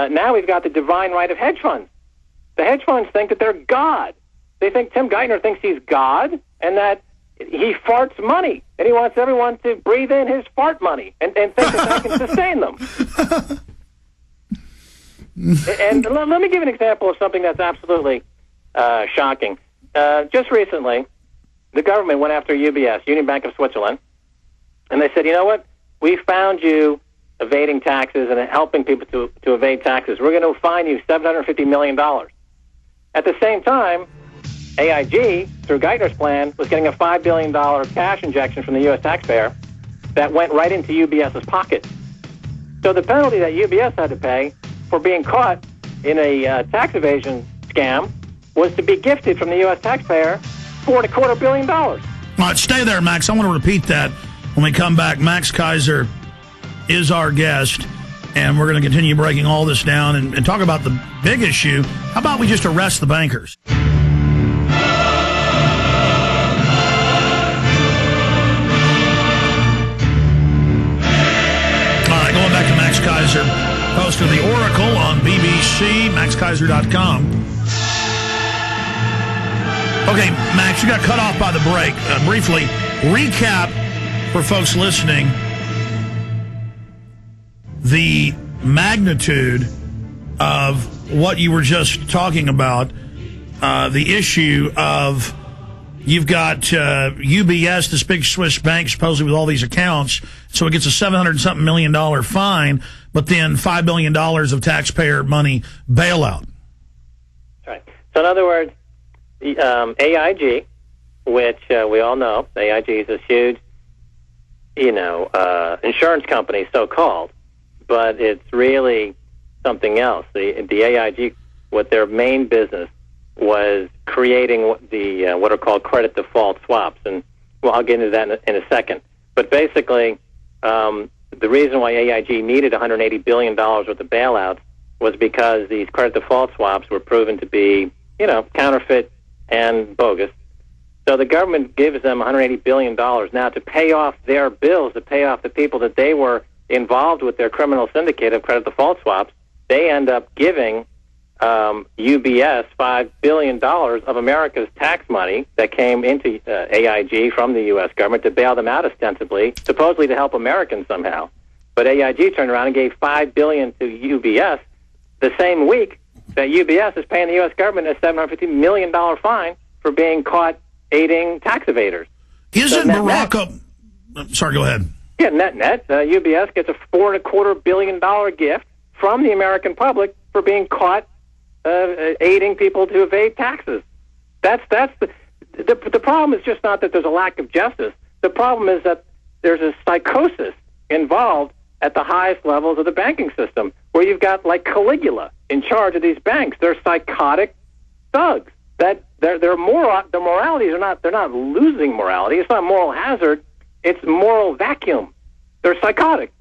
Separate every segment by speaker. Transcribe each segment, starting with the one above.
Speaker 1: now we've got the divine right of hedge funds. The hedge funds think that they're God. They think Tim Geithner thinks he's God and that he farts money, and he wants everyone to breathe in his fart money and think that can sustain them. And let me give an example of something that's absolutely shocking. Just recently, the government went after UBS, Union Bank of Switzerland, and they said, you know what? We found you evading taxes and helping people to evade taxes. We're going to fine you $750 million. At the same time, AIG, through Geithner's plan, was getting a $5 billion cash injection from the U.S. taxpayer that went right into UBS's pocket. So the penalty that UBS had to pay for being caught in a tax evasion scam was to be gifted from the U.S. taxpayer $4.25 billion.
Speaker 2: All right, stay there, Max. I want to repeat that when we come back. Max Keiser is our guest, and we're going to continue breaking all this down and talk about the big issue. How about we just arrest the bankers? Back to Max Keiser, host of The Oracle on BBC, maxkeiser.com. Okay, Max, you got cut off by the break. Briefly, recap for folks listening the magnitude of what you were just talking about, the issue of you've got UBS, this big Swiss bank, supposedly with all these accounts, so it gets a $700-something million fine, but then $5 billion of taxpayer money bailout.
Speaker 1: Right. So in other words, AIG, which we all know, AIG is this huge, insurance company, so-called, but it's really something else. The AIG, what their main business was creating what are called credit default swaps, and well, I'll get into that in a second. But basically, the reason why AIG needed $180 billion worth of bailouts was because these credit default swaps were proven to be, counterfeit and bogus. So the government gives them $180 billion now to pay off their bills, to pay off the people that they were involved with their criminal syndicate of credit default swaps. They end up giving UBS $5 billion of America's tax money that came into AIG from the U.S. government to bail them out ostensibly, supposedly to help Americans somehow. But AIG turned around and gave $5 billion to UBS the same week that UBS is paying the U.S. government a $750 million fine for being caught aiding tax evaders.
Speaker 2: Isn't Barack... Sorry, go ahead.
Speaker 1: Yeah, net. UBS gets a $4.25 billion gift from the American public for being caught aiding people to evade taxes. That's the problem is just not that there's a lack of justice. The problem is that there's a psychosis involved at the highest levels of the banking system, where you've got like Caligula in charge of these banks. They're psychotic thugs. That their moralities are not. They're not losing morality. It's not moral hazard. It's moral vacuum. They're psychotic.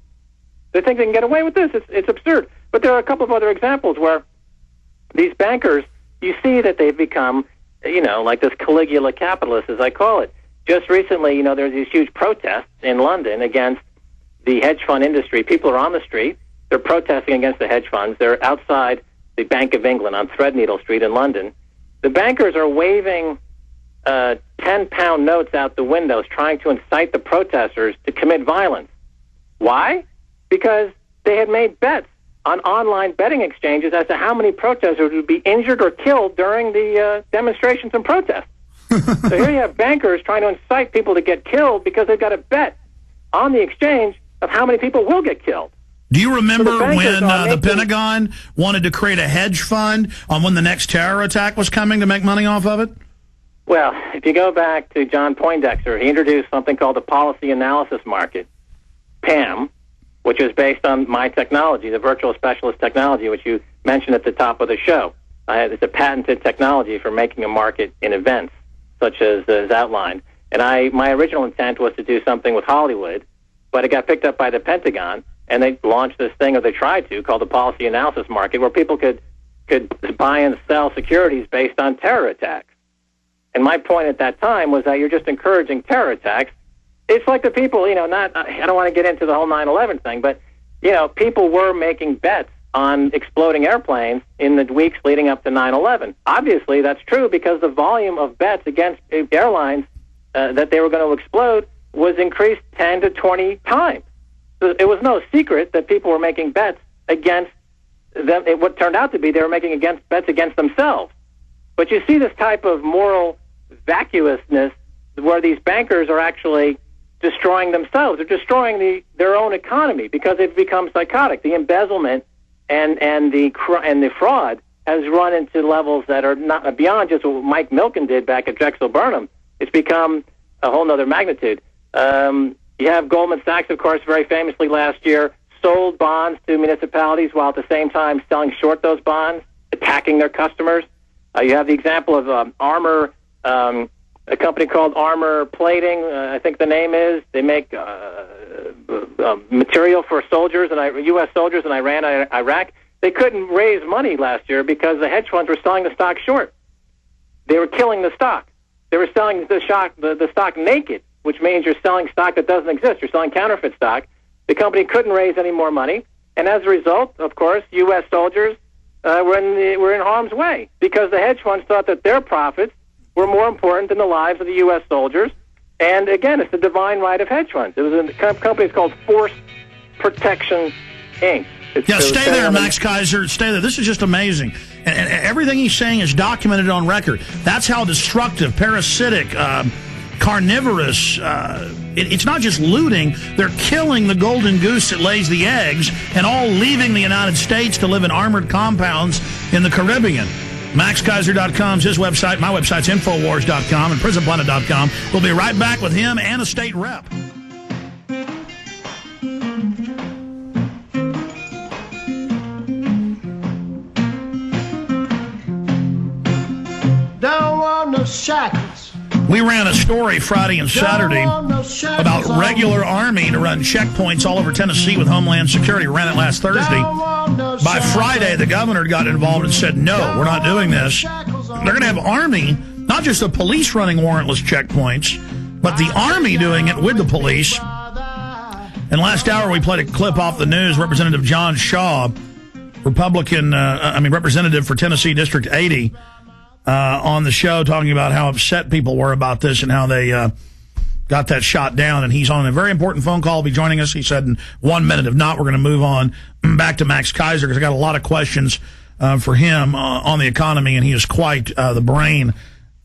Speaker 1: They think they can get away with this. It's absurd. But there are a couple of other examples where these bankers, you see that they've become, like this Caligula capitalist, as I call it. Just recently, there's these huge protests in London against the hedge fund industry. People are on the street. They're protesting against the hedge funds. They're outside the Bank of England on Threadneedle Street in London. The bankers are waving 10-pound notes out the windows, trying to incite the protesters to commit violence. Why? Because they had made bets on online betting exchanges as to how many protesters would be injured or killed during the demonstrations and protests. So here you have bankers trying to incite people to get killed because they've got a bet on the exchange of how many people will get killed.
Speaker 2: Do you remember when the Pentagon wanted to create a hedge fund on when the next terror attack was coming to make money off of it?
Speaker 1: Well, if you go back to John Poindexter, he introduced something called the Policy Analysis Market, PAM, which is based on my technology, the virtual specialist technology, which you mentioned at the top of the show. It's a patented technology for making a market in events, such as outlined. And my original intent was to do something with Hollywood, but it got picked up by the Pentagon, and they launched this thing, or they tried to, called the Policy Analysis Market, where people could buy and sell securities based on terror attacks. And my point at that time was that you're just encouraging terror attacks. It's like the people, I don't want to get into the whole 9/11 thing, but, people were making bets on exploding airplanes in the weeks leading up to 9/11. Obviously, that's true because the volume of bets against airlines that they were going to explode was increased 10 to 20 times. So it was no secret that people were making bets against them. What turned out to be they were making bets against themselves. But you see this type of moral vacuousness where these bankers are actually destroying themselves. They're destroying their own economy because they've become psychotic. The embezzlement and the fraud has run into levels that are not beyond just what Mike Milken did back at Drexel Burnham. It's become a whole nother magnitude. You have Goldman Sachs, of course, very famously last year sold bonds to municipalities while at the same time selling short those bonds, attacking their customers. You have the example of Armor, a company called Armor Plating, I think the name is. They make material for soldiers and U.S. soldiers in Iran and Iraq. They couldn't raise money last year because the hedge funds were selling the stock short. They were killing the stock. They were selling the stock naked, which means you're selling stock that doesn't exist. You're selling counterfeit stock. The company couldn't raise any more money, and as a result, of course, U.S. soldiers were in harm's way because the hedge funds thought that their profits were more important than the lives of the U.S. soldiers. And again, it's the divine right of hedge funds. It was a company called Force Protection, Inc.
Speaker 2: Stay there, Max Keiser. Stay there. This is just amazing. And everything he's saying is documented on record. That's how destructive, parasitic, carnivorous. It's not just looting. They're killing the golden goose that lays the eggs and all leaving the United States to live in armored compounds in the Caribbean. MaxKeiser.com is his website. My website's Infowars.com and PrisonPlanet.com. We'll be right back with him and a state rep.
Speaker 3: Don't want no shackles.
Speaker 2: We ran a story Friday and Saturday about regular Army to run checkpoints all over Tennessee with Homeland Security. We ran it last Thursday. By Friday, the governor got involved and said, no, we're not doing this. They're going to have Army, not just the police running warrantless checkpoints, but the Army doing it with the police. And last hour, we played a clip off the news. Representative John Shaw, representative for Tennessee District 80, on the show talking about how upset people were about this and how they got that shot down. And he's on a very important phone call. He'll be joining us, he said, in 1 minute. If not, we're going to move on back to Max Keiser because I got a lot of questions for him on the economy, and he is quite the brain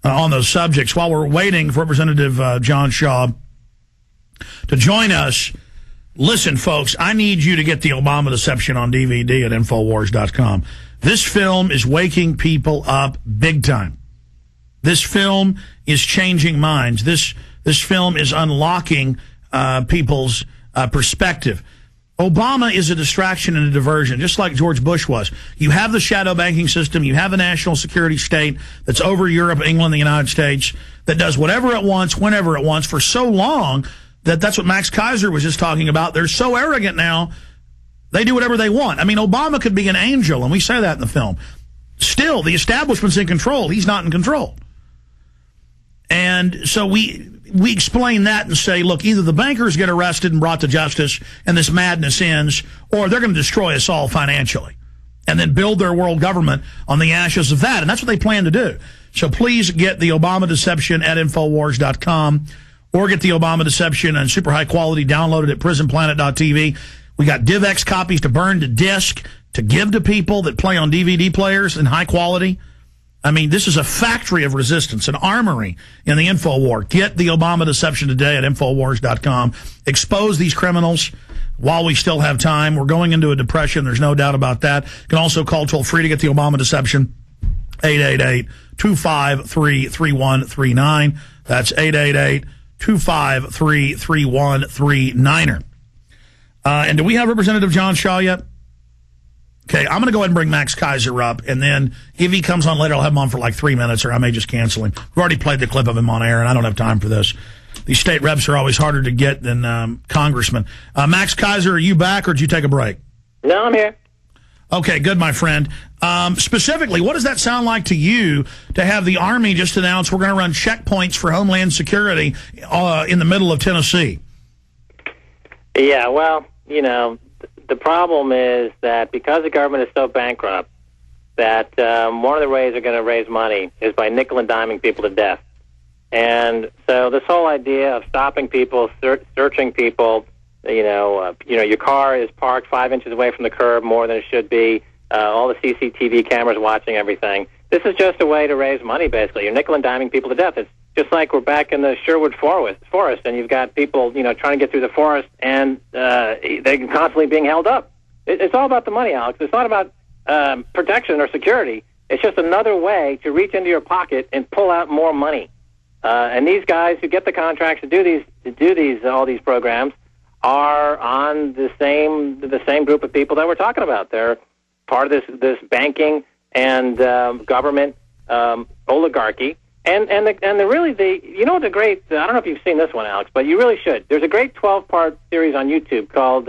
Speaker 2: on those subjects. While we're waiting for Representative John Shaw to join us, listen, folks, I need you to get the Obama Deception on DVD at Infowars.com. This film is waking people up big time. This film is changing minds. This film is unlocking people's perspective. Obama is a distraction and a diversion, just like George Bush was. You have the shadow banking system. You have a national security state that's over Europe, England, the United States, that does whatever it wants, whenever it wants, for so long that's what Max Keiser was just talking about. They're so arrogant now. They do whatever they want. I mean, Obama could be an angel, and we say that in the film. Still, the establishment's in control. He's not in control. And so we explain that and say, look, either the bankers get arrested and brought to justice and this madness ends, or they're going to destroy us all financially and then build their world government on the ashes of that. And that's what they plan to do. So please get the Obama Deception at Infowars.com or get the Obama Deception and super high quality downloaded at PrisonPlanet.tv. We got DivX copies to burn to disc to give to people that play on DVD players in high quality. I mean, this is a factory of resistance, an armory in the info war. Get the Obama Deception today at Infowars.com. Expose these criminals while we still have time. We're going into a depression. There's no doubt about that. You can also call toll free to get the Obama Deception. 888-253-3139. That's 888-253-3139. And do we have Representative John Shaw yet? Okay, I'm going to go ahead and bring Max Keiser up, and then if he comes on later, I'll have him on for like 3 minutes, or I may just cancel him. We've already played the clip of him on air, and I don't have time for this. These state reps are always harder to get than congressmen. Max Keiser, are you back, or did you take a break?
Speaker 1: No, I'm here.
Speaker 2: Okay, good, my friend. Specifically, what does that sound like to you to have the Army just announce we're going to run checkpoints for Homeland Security in the middle of Tennessee?
Speaker 1: Yeah, well, you know, the problem is that because the government is so bankrupt, that one of the ways they're going to raise money is by nickel and diming people to death. And so this whole idea of stopping people, searching people, your car is parked 5 inches away from the curb more than it should be, all the CCTV cameras watching everything. This is just a way to raise money, basically. You're nickel and diming people to death. It's just like we're back in the Sherwood forest, and you've got people, trying to get through the forest, and they're constantly being held up. It's all about the money, Alex. It's not about protection or security. It's just another way to reach into your pocket and pull out more money. And these guys who get the contracts to do all these programs are on the same group of people that we're talking about. They're part of this banking and government oligarchy. And the great, I don't know if you've seen this one, Alex, but you really should. There's a great 12-part series on YouTube called